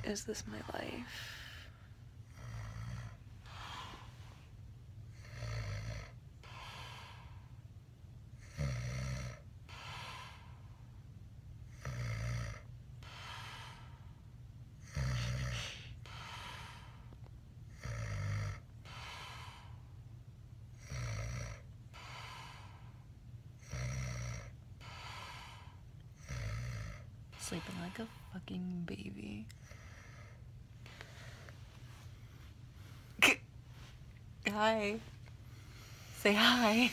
Is this my life? Sleeping like a fucking baby. Hi. Say hi.